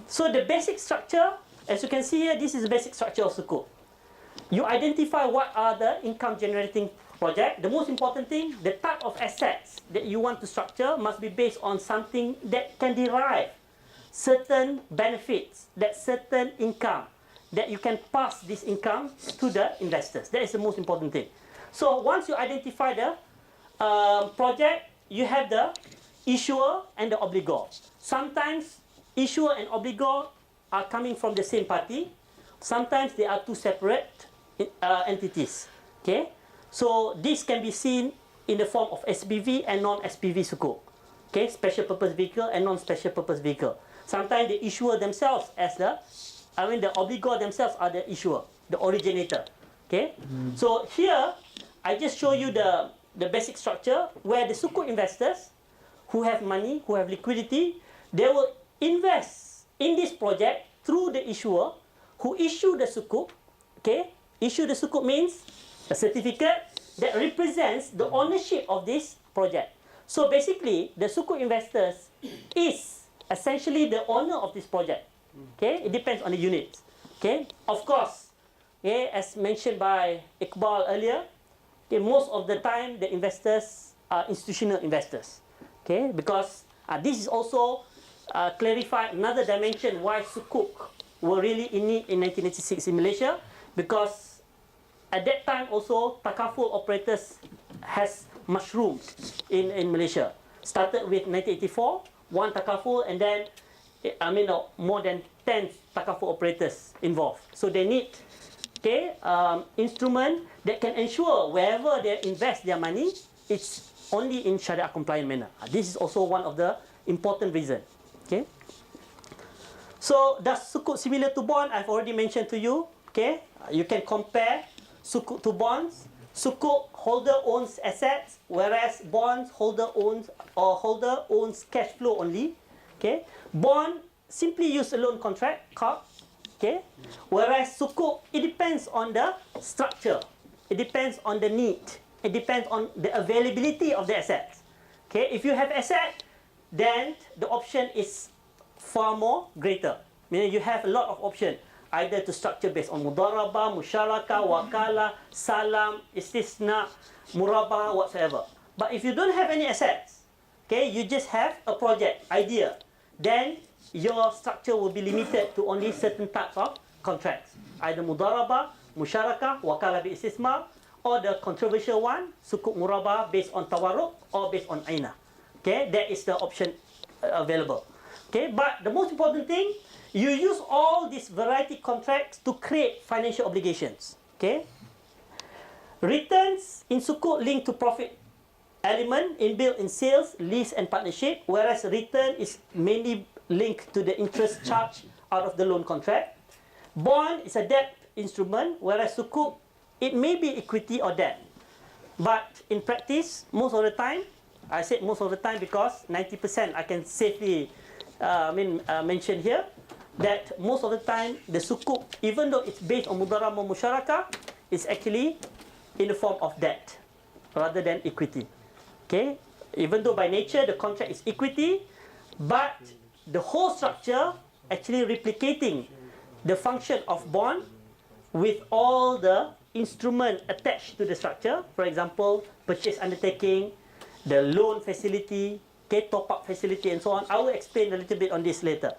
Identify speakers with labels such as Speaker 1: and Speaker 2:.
Speaker 1: So the basic structure, as you can see here, this is the basic structure of Sukuk. You identify what are the income generating project. The most important thing, the type of assets that you want to structure must be based on something that can derive certain benefits, that certain income, that you can pass this income to the investors. That is the most important thing. So once you identify the project, you have the issuer and the obligor. Sometimes issuer and obligor are coming from the same party. Sometimes they are two separate entities. Okay, so this can be seen in the form of SPV and non-SPV Sukuk. Okay, special purpose vehicle and non-special purpose vehicle. Sometimes the issuer themselves as the, the obligor themselves are the issuer, the originator. Okay, so here I just show you the basic structure where the Sukuk investors who have money, who have liquidity, they will invest in this project through the issuer who issue the Sukuk. Okay, issue the Sukuk means a certificate that represents the ownership of this project. So basically, the Sukuk investors is essentially the owner of this project. Okay, it depends on the units. Okay, of course, okay, as mentioned by Iqbal earlier, okay, most of the time the investors are institutional investors. Okay, because this is also clarify another dimension why Sukuk were really in need in 1986 in Malaysia, because at that time also takaful operators has mushroomed in Malaysia. Started with 1984, one takaful, and then more than 10 takaful operators involved. So they need instrument that can ensure wherever they invest their money, it's only in Sharia compliant manner. This is also one of the important reasons. Okay. So does Sukuk similar to bond? I've already mentioned to you. Okay, you can compare Sukuk to bonds. Sukuk holder owns assets, whereas bonds holder owns cash flow only. Okay, bond simply use a loan contract, COP. Okay, whereas Sukuk, it depends on the structure, it depends on the need, it depends on the availability of the assets. Okay, if you have asset, then the option is far more greater. Meaning you have a lot of options, either to structure based on mudarabah, musyarakah, wakala, salam, istisna, murabah, whatsoever. But if you don't have any assets, okay, you just have a project idea, then your structure will be limited to only certain types of contracts, either mudarabah, musyarakah, wakala bi istismar, or the controversial one, sukuk murabah based on tawarruk or based on aina. Okay, that is the option available. Okay, but the most important thing, you use all these variety contracts to create financial obligations. Okay, returns in Sukuk linked to profit element inbuilt in sales, lease, and partnership, whereas return is mainly linked to the interest charge out of the loan contract. Bond is a debt instrument, whereas Sukuk, it may be equity or debt. But in practice, most of the time, I said most of the time because 90% I can safely mention here, that most of the time the Sukuk, even though it's based on mudarabah musyarakah, is actually in the form of debt rather than equity. Okay, even though by nature the contract is equity, but the whole structure actually replicating the function of bond with all the instrument attached to the structure. For example, purchase undertaking, the loan facility, top-up facility, and so on. I will explain a little bit on this later.